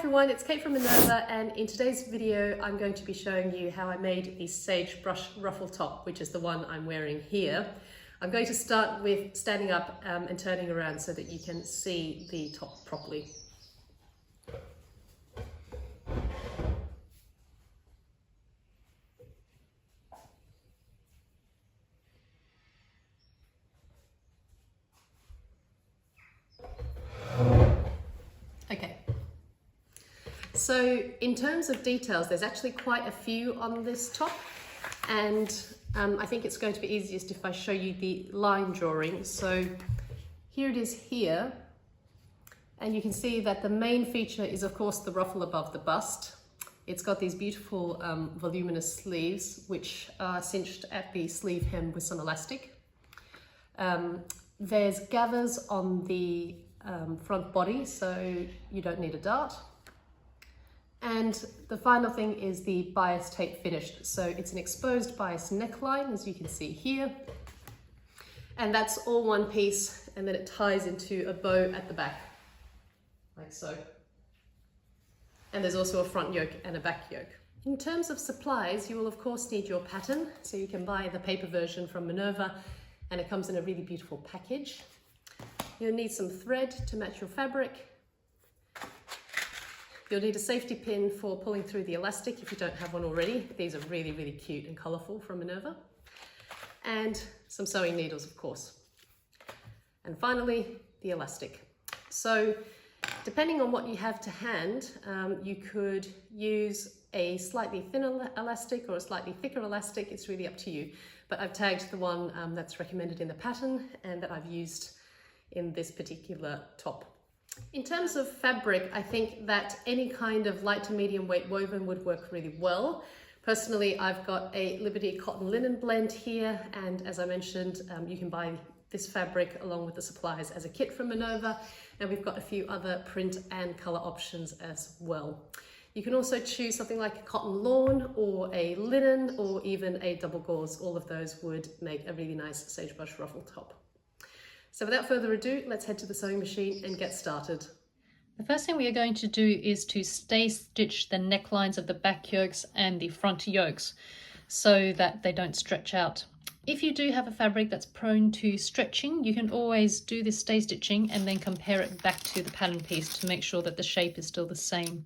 everyone, it's Kate from Minerva, and in today's video I'm going to be showing you how I made the Sagebrush ruffle top, which is the one I'm wearing here. I'm going to start with standing up and turning around so that you can see the top properly. Okay. So in terms of details, there's actually quite a few on this top, and I think it's going to be easiest if I show you the line drawing. So here it is here, and you can see that the main feature is of course the ruffle above the bust. It's got these beautiful voluminous sleeves which are cinched at the sleeve hem with some elastic. There's gathers on the front body, so you don't need a dart. And the final thing is the bias tape finished. So it's an exposed bias neckline, as you can see here. And that's all one piece, and then it ties into a bow at the back, like so. And there's also a front yoke and a back yoke. In terms of supplies, you will of course need your pattern. So you can buy the paper version from Minerva, and it comes in a really beautiful package. You'll need some thread to match your fabric. You'll need a safety pin for pulling through the elastic if you don't have one already. These are really, really cute and colourful from Minerva. And some sewing needles, of course. And finally, the elastic. So depending on what you have to hand, you could use a slightly thinner elastic or a slightly thicker elastic. It's really up to you. But I've tagged the one that's recommended in the pattern and that I've used in this particular top. In terms of fabric, I think that any kind of light to medium weight woven would work really well. Personally, I've got a Liberty cotton linen blend here, and as I mentioned, you can buy this fabric along with the supplies as a kit from Minerva, and we've got a few other print and colour options as well. You can also choose something like a cotton lawn or a linen or even a double gauze. All of those would make a really nice sagebrush ruffle top. So without further ado, let's head to the sewing machine and get started. The first thing we are going to do is to stay stitch the necklines of the back yokes and the front yokes so that they don't stretch out. If you do have a fabric that's prone to stretching, you can always do this stay stitching and then compare it back to the pattern piece to make sure that the shape is still the same.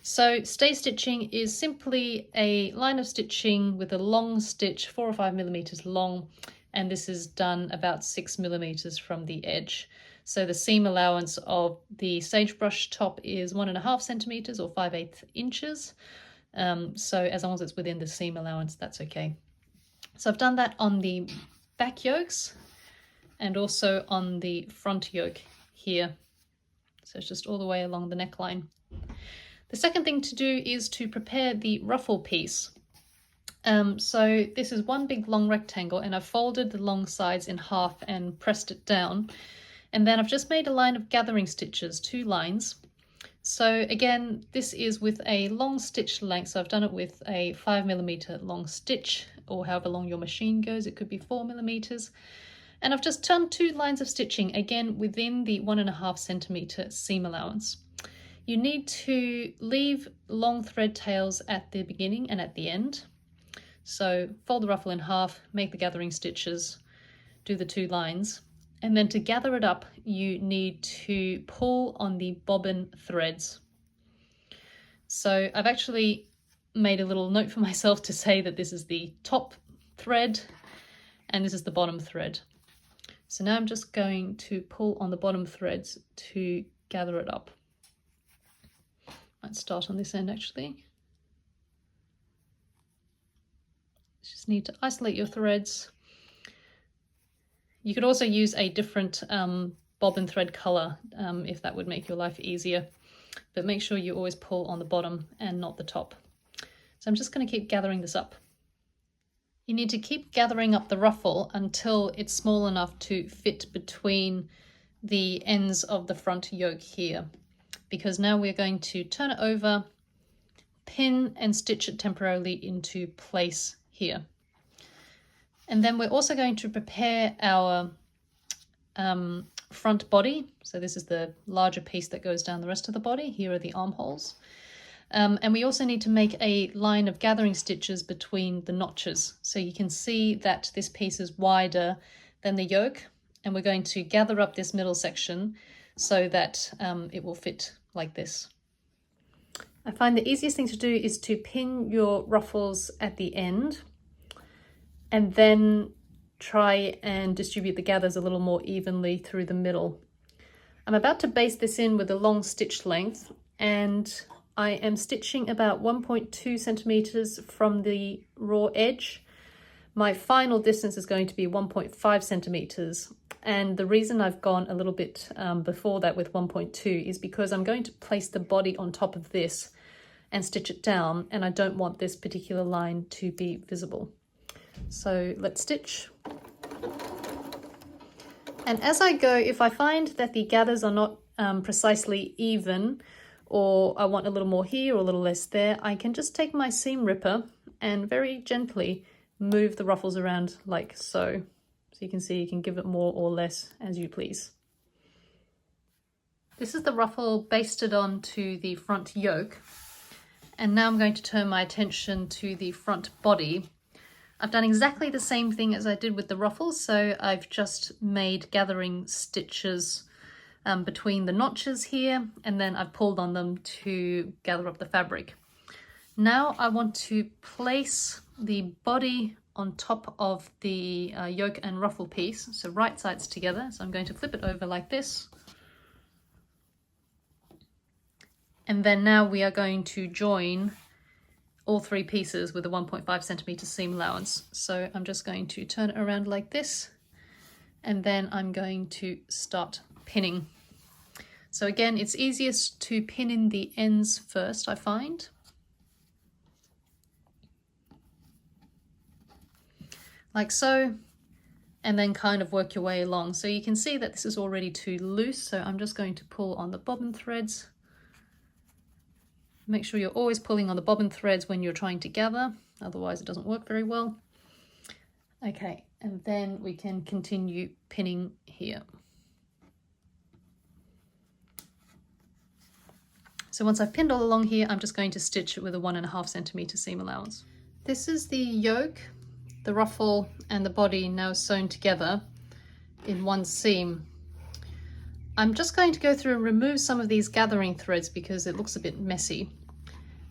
So stay stitching is simply a line of stitching with a long stitch, 4 or 5 millimeters long, and this is done about 6 millimeters from the edge. So the seam allowance of the sagebrush top is 1.5 centimeters or 5/8 inches. So as long as it's within the seam allowance, that's okay. So I've done that on the back yokes and also on the front yoke here. So it's just all the way along the neckline. The second thing to do is to prepare the ruffle piece. So this is one big long rectangle, and I've folded the long sides in half and pressed it down. And then I've just made a line of gathering stitches, 2 lines. So again, this is with a long stitch length. So I've done it with a 5 millimeter long stitch, or however long your machine goes. It could be 4 millimeters. And I've just done 2 lines of stitching, again, within the 1.5 centimeter seam allowance. You need to leave long thread tails at the beginning and at the end. So fold the ruffle in half, make the gathering stitches, do the 2 lines, and then to gather it up, you need to pull on the bobbin threads. So I've actually made a little note for myself to say that this is the top thread and this is the bottom thread. So now I'm just going to pull on the bottom threads to gather it up. Let's start on this end actually. Just need to isolate your threads. You could also use a different bobbin thread color if that would make your life easier, but make sure you always pull on the bottom and not the top. So I'm just going to keep gathering this up. You need to keep gathering up the ruffle until it's small enough to fit between the ends of the front yoke here, because now we're going to turn it over, pin and stitch it temporarily into place here. And then we're also going to prepare our front body. So this is the larger piece that goes down the rest of the body. Here are the armholes. And we also need to make a line of gathering stitches between the notches. So you can see that this piece is wider than the yoke, and we're going to gather up this middle section so that it will fit like this. I find the easiest thing to do is to pin your ruffles at the end and then try and distribute the gathers a little more evenly through the middle. I'm about to baste this in with a long stitch length, and I am stitching about 1.2 centimeters from the raw edge. My final distance is going to be 1.5 centimeters. And the reason I've gone a little bit before that with 1.2 is because I'm going to place the body on top of this and stitch it down, and I don't want this particular line to be visible. So let's stitch. And as I go, if I find that the gathers are not precisely even, or I want a little more here or a little less there, I can just take my seam ripper and very gently move the ruffles around like so. So you can see you can give it more or less as you please. This is the ruffle basted onto the front yoke. And now I'm going to turn my attention to the front body. I've done exactly the same thing as I did with the ruffles, so I've just made gathering stitches between the notches here, and then I've pulled on them to gather up the fabric. Now I want to place the body on top of the yoke and ruffle piece, so right sides together. So I'm going to flip it over like this. And then now we are going to join all three pieces with a 1.5 centimeter seam allowance. So I'm just going to turn it around like this, and then I'm going to start pinning. So again, it's easiest to pin in the ends first, I find. Like so, and then kind of work your way along. So you can see that this is already too loose, so I'm just going to pull on the bobbin threads. Make sure you're always pulling on the bobbin threads when you're trying to gather, otherwise it doesn't work very well. Okay, and then we can continue pinning here. So once I've pinned all along here, I'm just going to stitch it with a 1.5 centimeter seam allowance. This is the yoke, the ruffle and the body now sewn together in one seam. I'm just going to go through and remove some of these gathering threads because it looks a bit messy.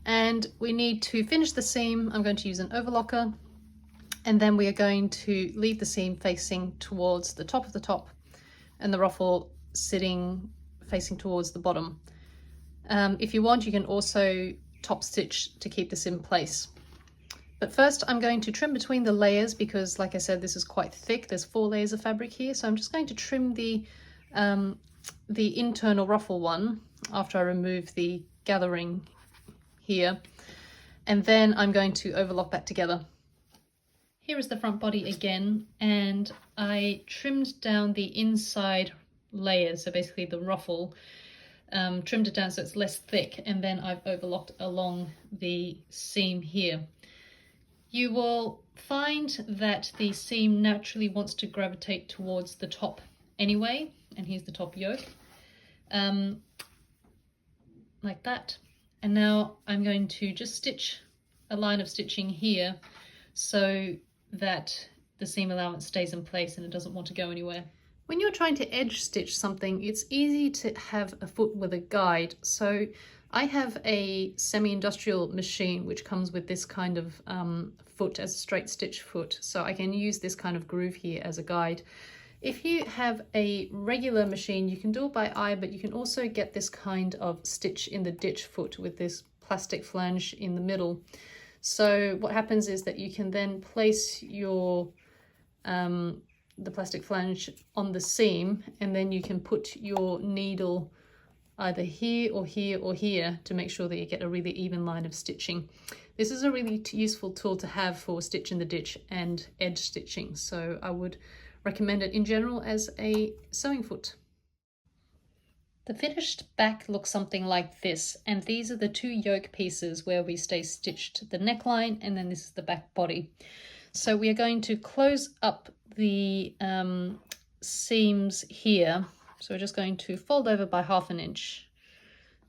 And we need to finish the seam. I'm going to use an overlocker, and then we are going to leave the seam facing towards the top of the top and the ruffle sitting facing towards the bottom. If you want, you can also top stitch to keep this in place. But first I'm going to trim between the layers because, like I said, this is quite thick. There's 4 layers of fabric here. So I'm just going to trim the internal ruffle one after I remove the gathering here. And then I'm going to overlock that together. Here is the front body again, and I trimmed down the inside layers, so basically the ruffle, trimmed it down so it's less thick, and then I've overlocked along the seam here. You will find that the seam naturally wants to gravitate towards the top anyway, and here's the top yoke, like that. And now I'm going to just stitch a line of stitching here so that the seam allowance stays in place and it doesn't want to go anywhere. When you're trying to edge stitch something, it's easy to have a foot with a guide. So I have a semi-industrial machine which comes with this kind of foot as a straight stitch foot. So I can use this kind of groove here as a guide. If you have a regular machine, you can do it by eye, but you can also get this kind of stitch in the ditch foot with this plastic flange in the middle. So what happens is that you can then place your the plastic flange on the seam, and then you can put your needle either here or here or here to make sure that you get a really even line of stitching. This is a really useful tool to have for stitch in the ditch and edge stitching, so I would recommend it in general as a sewing foot. The finished back looks something like this, and these are the 2 yoke pieces where we stay stitched the neckline, and then this is the back body. So we are going to close up the seams here So we're just going to fold over by 1/2 inch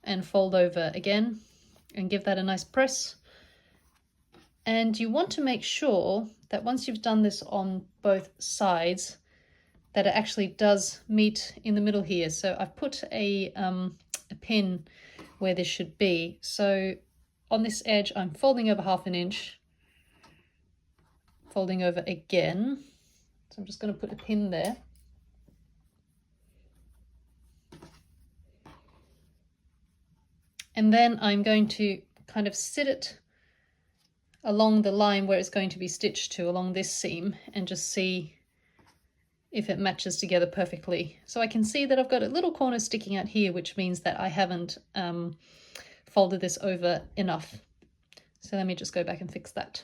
and fold over again and give that a nice press. And you want to make sure that once you've done this on both sides, that it actually does meet in the middle here. So I've put a pin where this should be. So on this edge, I'm folding over 1/2 inch, folding over again. So I'm just going to put a pin there. And then I'm going to kind of sit it along the line where it's going to be stitched to, along this seam, and just see if it matches together perfectly. So I can see that I've got a little corner sticking out here, which means that I haven't folded this over enough. So let me just go back and fix that.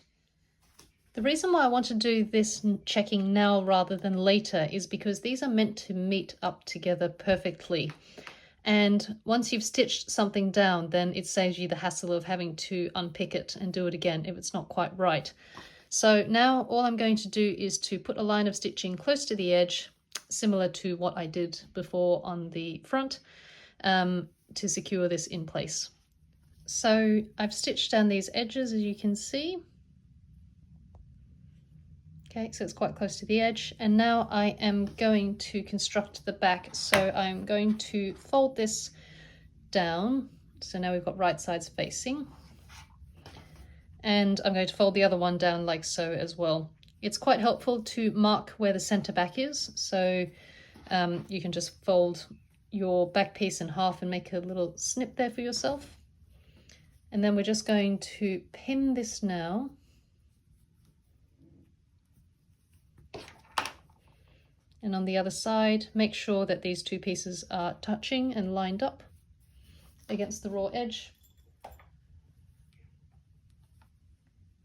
The reason why I want to do this checking now rather than later is because these are meant to meet up together perfectly. And once you've stitched something down, then it saves you the hassle of having to unpick it and do it again if it's not quite right. So now all I'm going to do is to put a line of stitching close to the edge, similar to what I did before on the front, to secure this in place. So I've stitched down these edges, as you can see. Okay, so it's quite close to the edge, and now I am going to construct the back. So I'm going to fold this down. So now we've got right sides facing. And I'm going to fold the other one down like so as well. It's quite helpful to mark where the center back is. So you can just fold your back piece in half and make a little snip there for yourself. And then we're just going to pin this now. And on the other side, make sure that these two pieces are touching and lined up against the raw edge.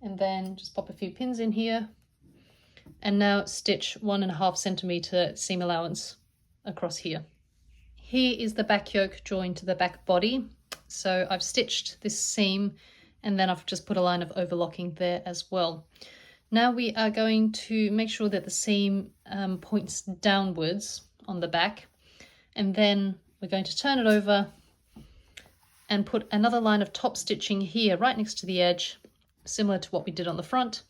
And then just pop a few pins in here. And now stitch 1.5 centimeter seam allowance across here. Here is the back yoke joined to the back body. So I've stitched this seam and then I've just put a line of overlocking there as well. Now we are going to make sure that the seam points downwards on the back, and then we're going to turn it over and put another line of top stitching here right next to the edge, similar to what we did on the front,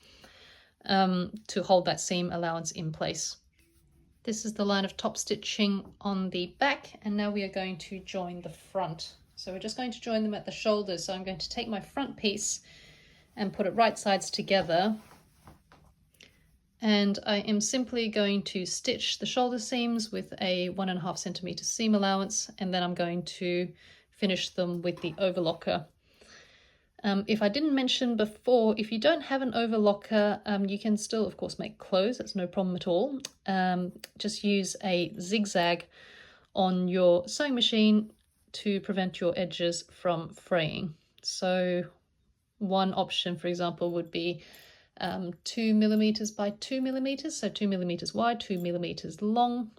to hold that seam allowance in place. This is the line of top stitching on the back, and now we are going to join the front. So we're just going to join them at the shoulders. So I'm going to take my front piece and put it right sides together. And I am simply going to stitch the shoulder seams with a 1.5 centimeter seam allowance, and then I'm going to finish them with the overlocker. If I didn't mention before, if you don't have an overlocker, you can still, of course, make clothes. That's no problem at all. Just use a zigzag on your sewing machine to prevent your edges from fraying. So one option, for example, would be 2 millimeters by 2 millimeters, so 2 millimeters wide, 2 millimeters long,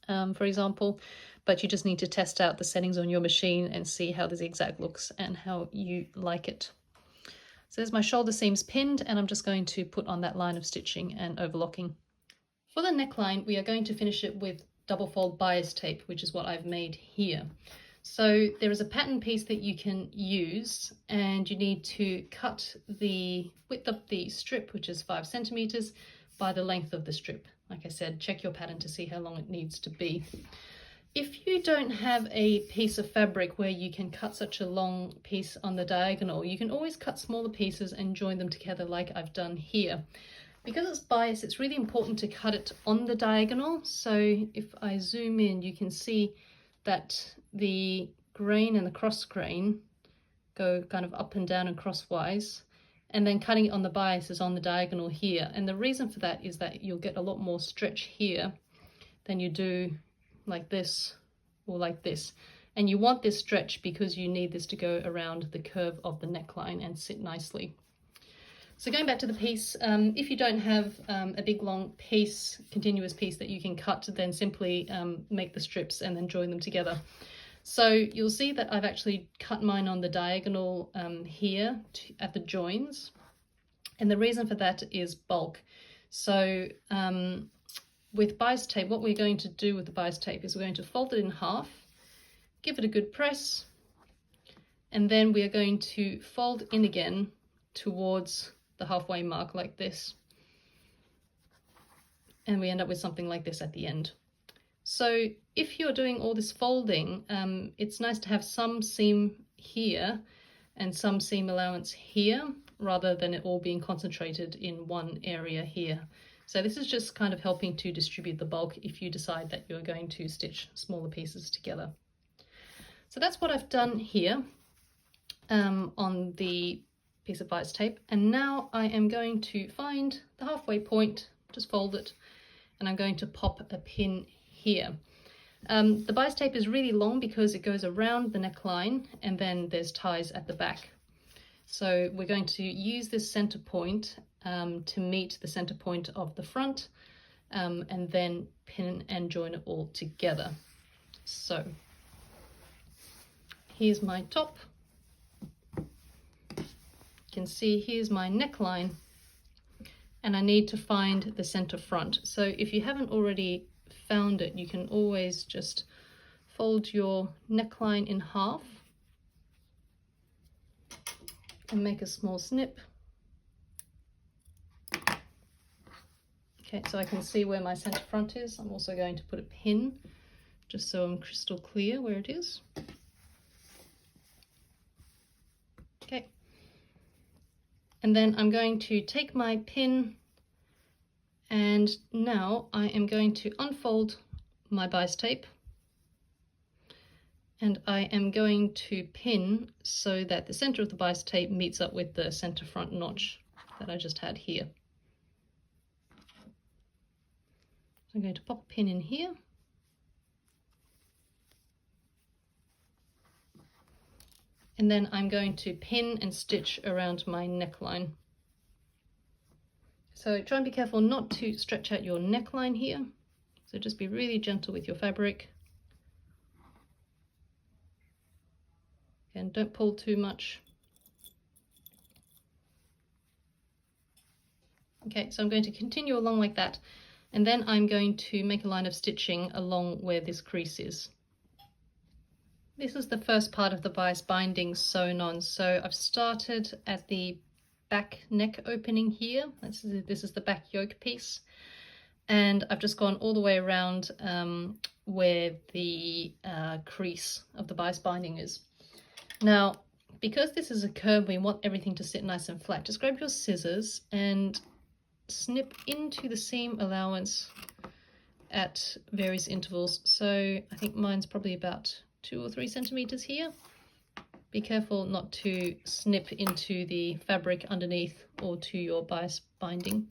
for example. But you just need to test out the settings on your machine and see how the zigzag looks and how you like it. So there's my shoulder seams pinned, and I'm just going to put on that line of stitching and overlocking. For the neckline, we are going to finish it with double fold bias tape, which is what I've made here. So there is a pattern piece that you can use, and you need to cut the width of the strip, which is 5 centimeters, by the length of the strip. Like I said, check your pattern to see how long it needs to be. If you don't have a piece of fabric where you can cut such a long piece on the diagonal, you can always cut smaller pieces and join them together like I've done here. Because it's bias, it's really important to cut it on the diagonal. So if I zoom in, you can see that the grain and the cross grain go kind of up and down and crosswise, and then cutting it on the bias is on the diagonal here. And the reason for that is that you'll get a lot more stretch here than you do like this or like this. And you want this stretch because you need this to go around the curve of the neckline and sit nicely. So going back to the piece, if you don't have a big long piece, continuous piece that you can cut, then simply make the strips and then join them together. So you'll see that I've actually cut mine on the diagonal here at the joins. And the reason for that is bulk. So with bias tape, what we're going to do with the bias tape is we're going to fold it in half, give it a good press, and then we are going to fold in again towards the halfway mark like this. And we end up with something like this at the end. So if you're doing all this folding, it's nice to have some seam here and some seam allowance here, rather than it all being concentrated in one area here. So this is just kind of helping to distribute the bulk if you decide that you're going to stitch smaller pieces together. So that's what I've done here on the piece of bias tape. And now I am going to find the halfway point, just fold it, and I'm going to pop a pin here. The bias tape is really long because it goes around the neckline and then there's ties at the back. So we're going to use this center point to meet the center point of the front and then pin and join it all together. So here's my top. You can see here's my neckline, and I need to find the center front. So if you haven't already found it, you can always just fold your neckline in half and make a small snip. Okay, so I can see where my center front is. I'm also going to put a pin just so I'm crystal clear where it is. Okay, and then I'm going to take my pin, and now I am going to unfold my bias tape, and I am going to pin so that the center of the bias tape meets up with the center front notch that I just had here. So I'm going to pop a pin in here. And then I'm going to pin and stitch around my neckline. So try and be careful not to stretch out your neckline here. So just be really gentle with your fabric. And don't pull too much. Okay, so I'm going to continue along like that. And then I'm going to make a line of stitching along where this crease is. This is the first part of the bias binding sewn on. So I've started at the back neck opening here. This is the back yoke piece. And I've just gone all the way around where the crease of the bias binding is. Now, because this is a curve, we want everything to sit nice and flat. Just grab your scissors and snip into the seam allowance at various intervals. So I think mine's probably about 2 or 3 centimeters here. Be careful not to snip into the fabric underneath or to your bias binding.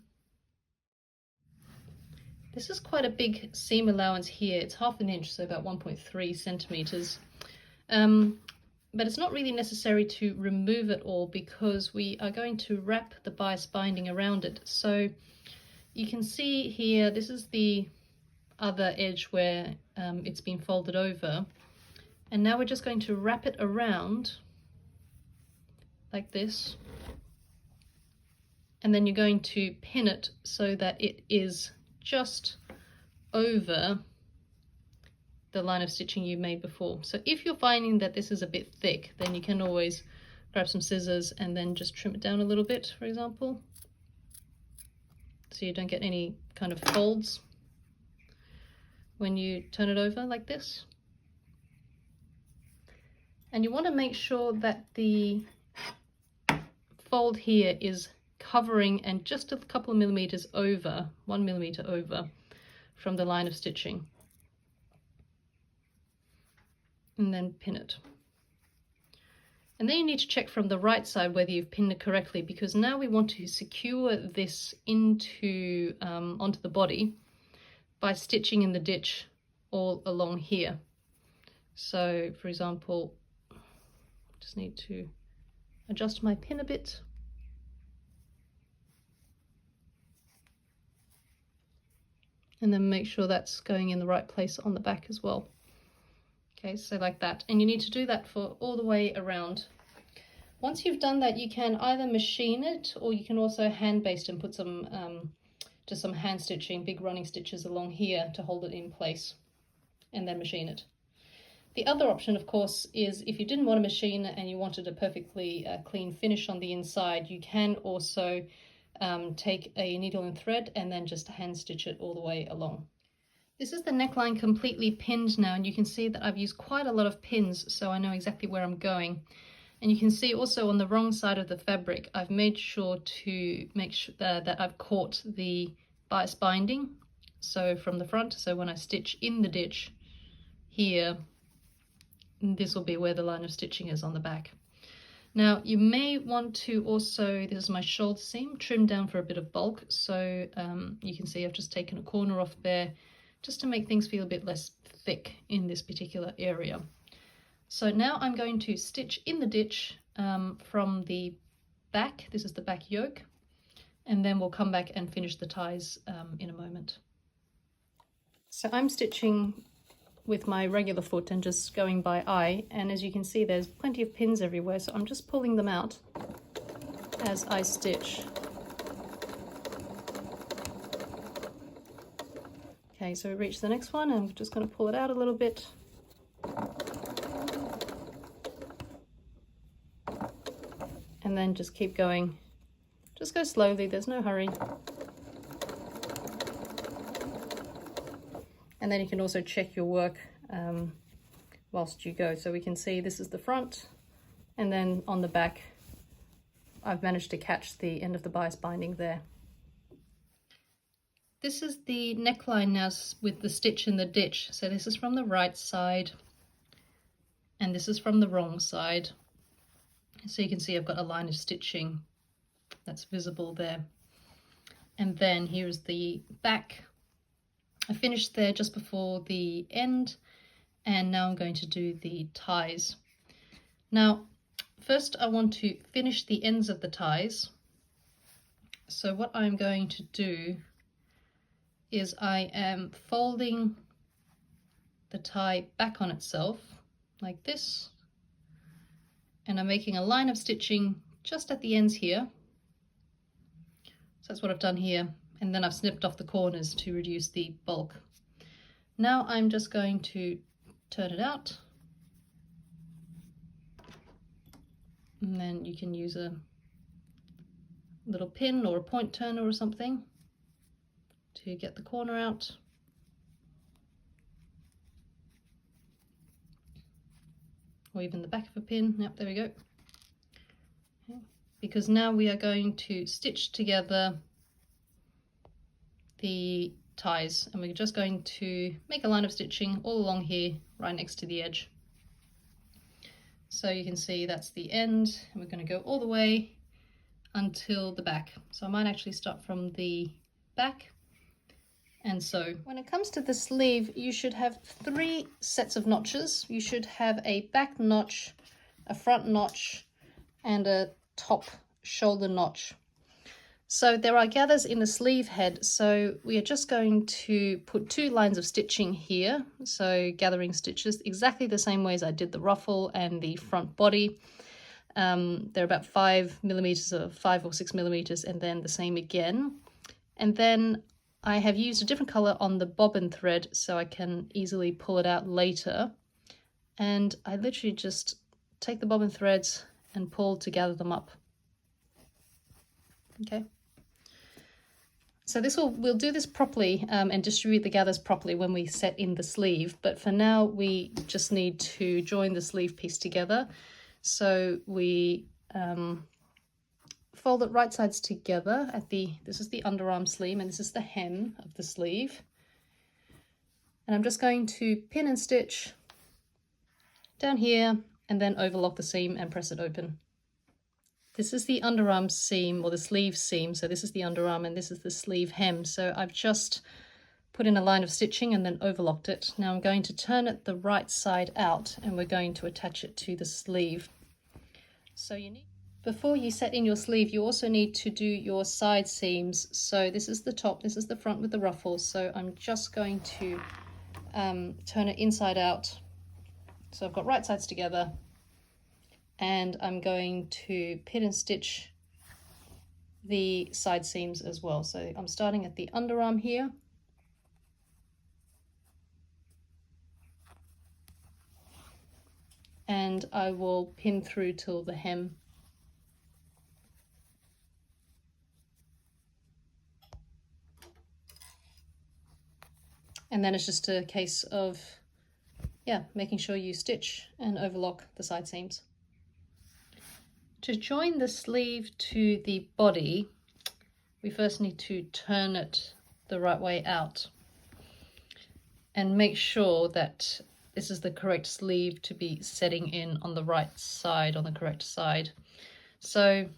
This is quite a big seam allowance here. It's ½ an inch, so about 1.3 centimeters. But it's not really necessary to remove it all because we are going to wrap the bias binding around it. So you can see here, this is the other edge where it's been folded over. And now we're just going to wrap it around like this. And then you're going to pin it so that it is just over the line of stitching you made before. So if you're finding that this is a bit thick, then you can always grab some scissors and then just trim it down a little bit, for example, so you don't get any kind of folds when you turn it over like this. And you want to make sure that the fold here is covering and just a couple of millimeters over, 1 millimeter over from the line of stitching. And then pin it. And then you need to check from the right side whether you've pinned it correctly, because now we want to secure this into onto the body by stitching in the ditch all along here. So for example, just need to adjust my pin a bit. And then make sure that's going in the right place on the back as well. Okay, so like that. And you need to do that for all the way around. Once you've done that, you can either machine it or you can also hand baste and put some just some hand stitching, big running stitches along here to hold it in place, and then machine it. The other option, of course, is if you didn't want to machine and you wanted a perfectly clean finish on the inside, you can also take a needle and thread and then just hand stitch it all the way along. This is the neckline completely pinned now, and you can see that I've used quite a lot of pins, so I know exactly where I'm going. And you can see also on the wrong side of the fabric, I've made sure to make sure that I've caught the bias binding, so from the front. So when I stitch in the ditch here, this will be where the line of stitching is on the back. Now you may want to also, this is my shoulder seam, trim down for a bit of bulk. So you can see I've just taken a corner off there just to make things feel a bit less thick in this particular area. So now I'm going to stitch in the ditch from the back. This is the back yoke, and then we'll come back and finish the ties in a moment. So I'm stitching with my regular foot and just going by eye, and as you can see there's plenty of pins everywhere, so I'm just pulling them out as I stitch. Okay, so we reach the next one, and I'm just going to pull it out a little bit. And then just keep going. Just go slowly, there's no hurry. And then you can also check your work whilst you go. So we can see this is the front, and then on the back I've managed to catch the end of the bias binding there. This is the neckline now with the stitch in the ditch. So this is from the right side and this is from the wrong side. So you can see I've got a line of stitching that's visible there. And then here's the back. I finished there just before the end, and now I'm going to do the ties. Now, first I want to finish the ends of the ties. So what I'm going to do is I am folding the tie back on itself like this, and I'm making a line of stitching just at the ends here. So that's what I've done here, and then I've snipped off the corners to reduce the bulk. Now I'm just going to turn it out, and then you can use a little pin or a point turner or something to get the corner out. Or even the back of a pin. Yep, there we go. Okay. Because now we are going to stitch together the ties, and we're just going to make a line of stitching all along here right next to the edge. So you can see that's the end, and we're going to go all the way until the back. So I might actually start from the back. And so when it comes to the sleeve, you should have 3 sets of notches. You should have a back notch, a front notch, and a top shoulder notch. So there are gathers in the sleeve head, so we are just going to put 2 lines of stitching here, so gathering stitches exactly the same way as I did the ruffle and the front body. They're about 5 millimeters or 5 or 6 millimeters, and then the same again. And then I have used a different color on the bobbin thread so I can easily pull it out later. And I literally just take the bobbin threads and pull to gather them up. Okay. So we'll do this properly and distribute the gathers properly when we set in the sleeve. But for now, we just need to join the sleeve piece together. So we fold it right sides together at this is the underarm sleeve and this is the hem of the sleeve. And I'm just going to pin and stitch down here and then overlock the seam and press it open. This is the underarm seam or the sleeve seam. So this is the underarm and this is the sleeve hem. So I've just put in a line of stitching and then overlocked it. Now I'm going to turn it the right side out and we're going to attach it to the sleeve. So before you set in your sleeve, you also need to do your side seams. So this is the top, this is the front with the ruffles. So I'm just going to turn it inside out. So I've got right sides together, and I'm going to pin and stitch the side seams as well. So I'm starting at the underarm here. And I will pin through till the hem. And then it's just a case of, yeah, making sure you stitch and overlock the side seams. To join the sleeve to the body, we first need to turn it the right way out and make sure that this is the correct sleeve to be setting in on the right side, on the correct side. So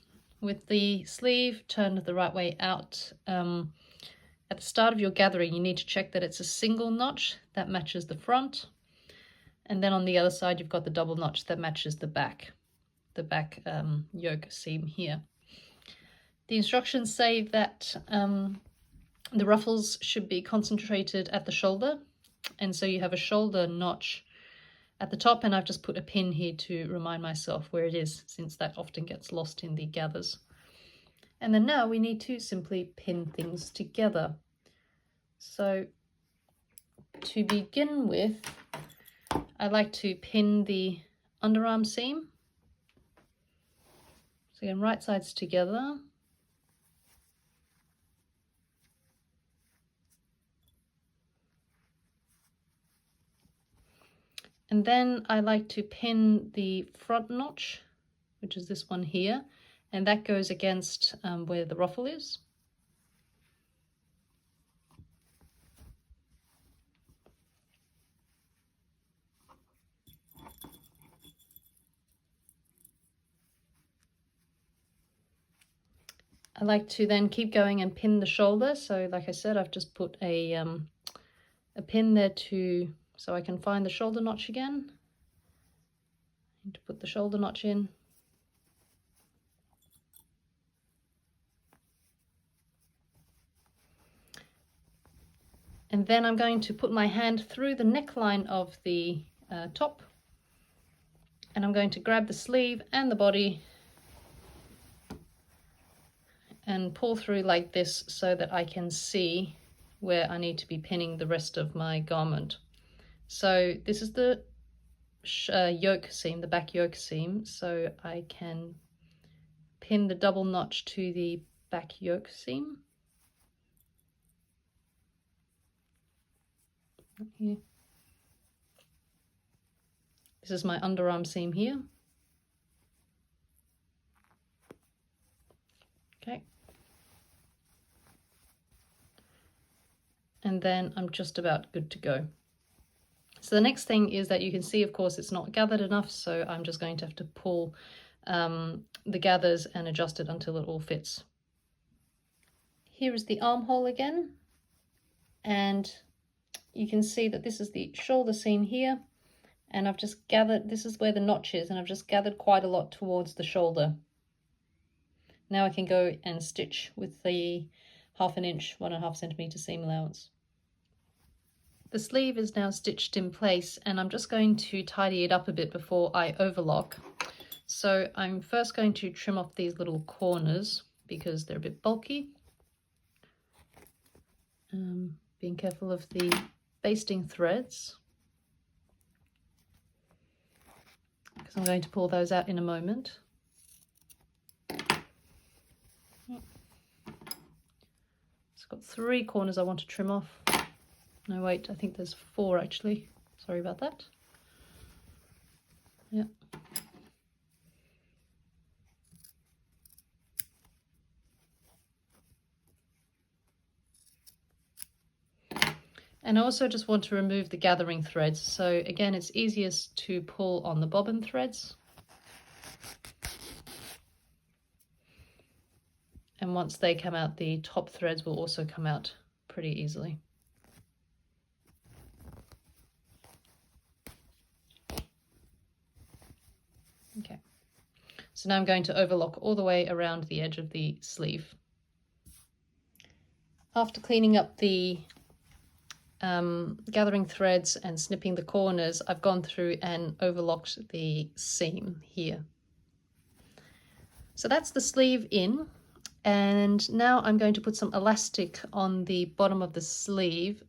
with the sleeve turned the right way out, at the start of your gathering, you need to check that it's a single notch that matches the front. And then on the other side, you've got the double notch that matches the back yoke seam here. The instructions say that the ruffles should be concentrated at the shoulder. And so you have a shoulder notch at the top, and I've just put a pin here to remind myself where it is, since that often gets lost in the gathers. And then now we need to simply pin things together. So to begin with, I like to pin the underarm seam. So again, right sides together. And then I like to pin the front notch, which is this one here, and that goes against where the ruffle is. I like to then keep going and pin the shoulder. So like I said, I've just put a pin there so I can find the shoulder notch again. I need to put the shoulder notch in. And then I'm going to put my hand through the neckline of the top, and I'm going to grab the sleeve and the body and pull through like this so that I can see where I need to be pinning the rest of my garment. So this is the yoke seam, the back yoke seam, so I can pin the double notch to the back yoke seam. Here. This is my underarm seam here. Okay. And then I'm just about good to go. So the next thing is that you can see, of course, it's not gathered enough, so I'm just going to have to pull the gathers and adjust it until it all fits. Here is the armhole again, and you can see that this is the shoulder seam here, and I've just gathered, this is where the notch is, and I've just gathered quite a lot towards the shoulder. Now I can go and stitch with the 1/2 inch, 1.5 centimeter seam allowance. The sleeve is now stitched in place, and I'm just going to tidy it up a bit before I overlock. So I'm first going to trim off these little corners because they're a bit bulky. Being careful of the basting threads, because I'm going to pull those out in a moment. It's got 3 corners I want to trim off. No, wait, I think there's 4 actually. Sorry about that. Yeah. And I also just want to remove the gathering threads. So again, it's easiest to pull on the bobbin threads. And once they come out, the top threads will also come out pretty easily. Okay, so now I'm going to overlock all the way around the edge of the sleeve. After cleaning up the gathering threads and snipping the corners, I've gone through and overlocked the seam here. So that's the sleeve in, And now I'm going to put some elastic on the bottom of the sleeve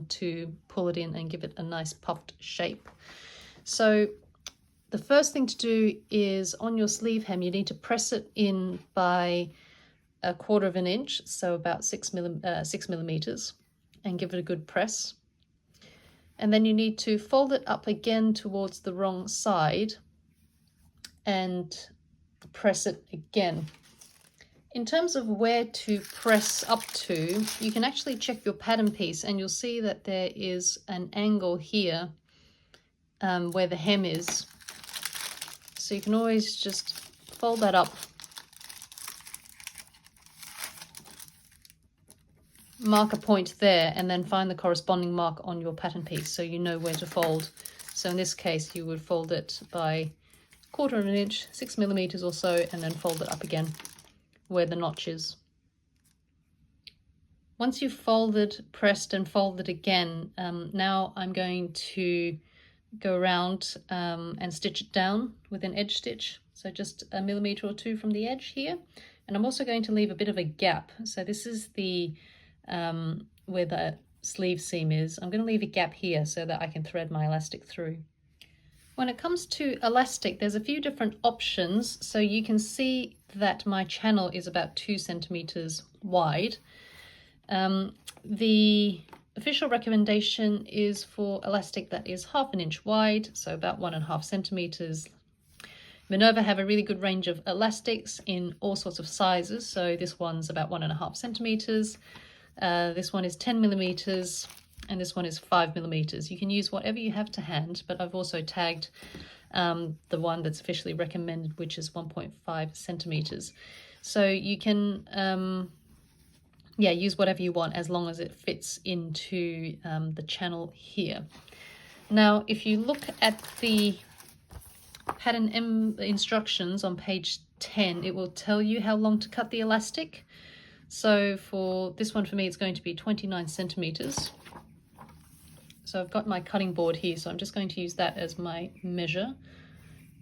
to pull it in and give it a nice puffed shape. So the first thing to do is on your sleeve hem, you need to press it in by 1/4 inch, so about 6 millimeters, and give it a good press. And then you need to fold it up again towards the wrong side and press it again. In terms of where to press up to, you can actually check your pattern piece and you'll see that there is an angle here where the hem is. So you can always just fold that up, mark a point there, and then find the corresponding mark on your pattern piece so you know where to fold. So in this case, you would fold it by 1/4 inch, 6 millimeters or so, and then fold it up again where the notch is. Once you've folded, pressed and folded again, now I'm going to go around and stitch it down with an edge stitch. So just 1 millimeter or 2 from the edge here. And I'm also going to leave a bit of a gap. So this is the where the sleeve seam is. I'm going to leave a gap here so that I can thread my elastic through. When it comes to elastic, there's a few different options. So you can see that my channel is about 2 centimeters wide. The official recommendation is for elastic that is 1/2 inch wide, so about 1.5 centimeters. Minerva have a really good range of elastics in all sorts of sizes. So this one's about 1.5 centimeters. This one is 10 millimeters. And this one is 5 millimeters. You can use whatever you have to hand, but I've also tagged the one that's officially recommended, which is 1.5 centimeters. So you can use whatever you want as long as it fits into the channel here. Now, if you look at the pattern instructions on page 10, it will tell you how long to cut the elastic. So for this one, for me, it's going to be 29 centimeters. So I've got my cutting board here, so I'm just going to use that as my measure.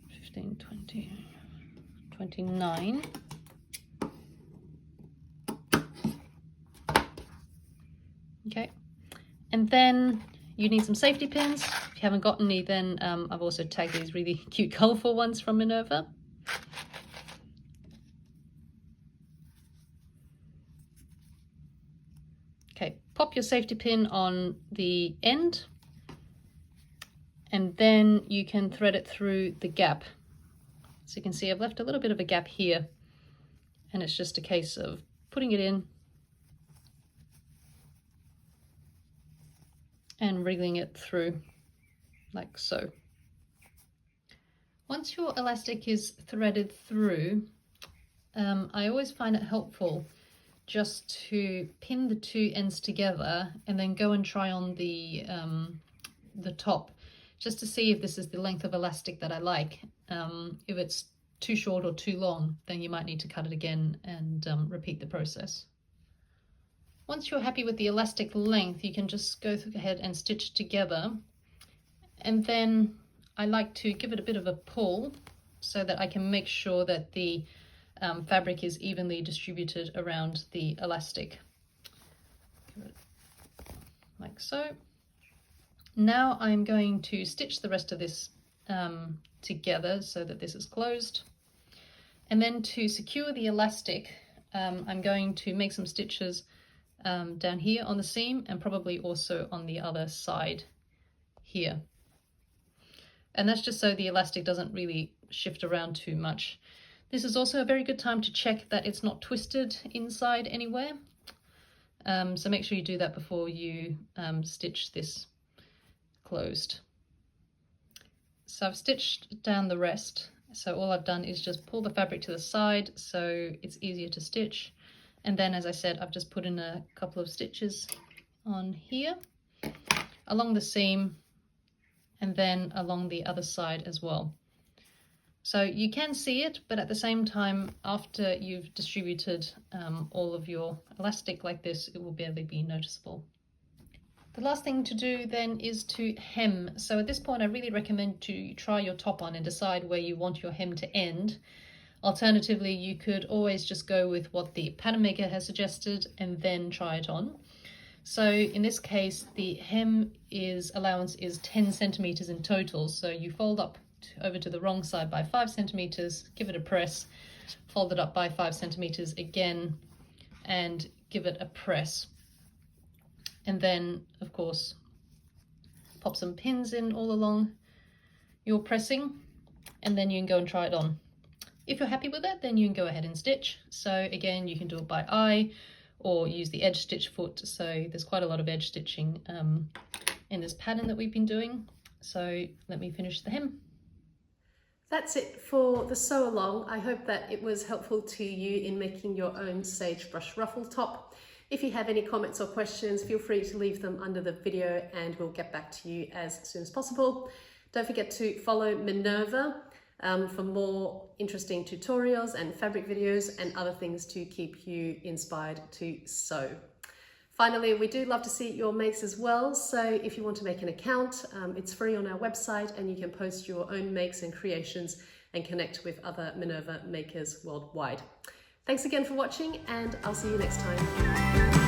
15, 20, 29. Okay, and then you need some safety pins. If you haven't got any, then I've also tagged these really cute, colourful ones from Minerva. Okay, pop your safety pin on the end, and then you can thread it through the gap. So you can see I've left a little bit of a gap here, and it's just a case of putting it in and wriggling it through like so. Once your elastic is threaded through, I always find it helpful just to pin the two ends together and then go and try on the top, just to see if this is the length of elastic that I like. If it's too short or too long, then you might need to cut it again and repeat the process. Once you're happy with the elastic length, you can just go ahead and stitch together. And then I like to give it a bit of a pull so that I can make sure that the fabric is evenly distributed around the elastic. Like so. Now I'm going to stitch the rest of this together so that this is closed. And then to secure the elastic, I'm going to make some stitches down here on the seam and probably also on the other side here. And that's just so the elastic doesn't really shift around too much. This is also a very good time to check that it's not twisted inside anywhere. So make sure you do that before you stitch this closed. So I've stitched down the rest. So all I've done is just pull the fabric to the side so it's easier to stitch. And then, as I said, I've just put in a couple of stitches on here along the seam and then along the other side as well. So you can see it, but at the same time, after you've distributed all of your elastic like this, it will barely be noticeable. The last thing to do then is to hem. So at this point, I really recommend to try your top on and decide where you want your hem to end. Alternatively, you could always just go with what the pattern maker has suggested and then try it on. So in this case, the hem allowance is 10 centimeters in total. So you fold up over to the wrong side by 5 centimeters, give it a press, fold it up by 5 centimeters again, and give it a press. And then, of course, pop some pins in all along your pressing, and then you can go and try it on. If you're happy with it, then you can go ahead and stitch. So again, you can do it by eye or use the edge stitch foot. So there's quite a lot of edge stitching in this pattern that we've been doing. So let me finish the hem. That's it for the sew along. I hope that it was helpful to you in making your own Sagebrush ruffle top. If you have any comments or questions, feel free to leave them under the video and we'll get back to you as soon as possible. Don't forget to follow Minerva for more interesting tutorials and fabric videos and other things to keep you inspired to sew. Finally, we do love to see your makes as well. So if you want to make an account, it's free on our website and you can post your own makes and creations and connect with other Minerva makers worldwide. Thanks again for watching and I'll see you next time.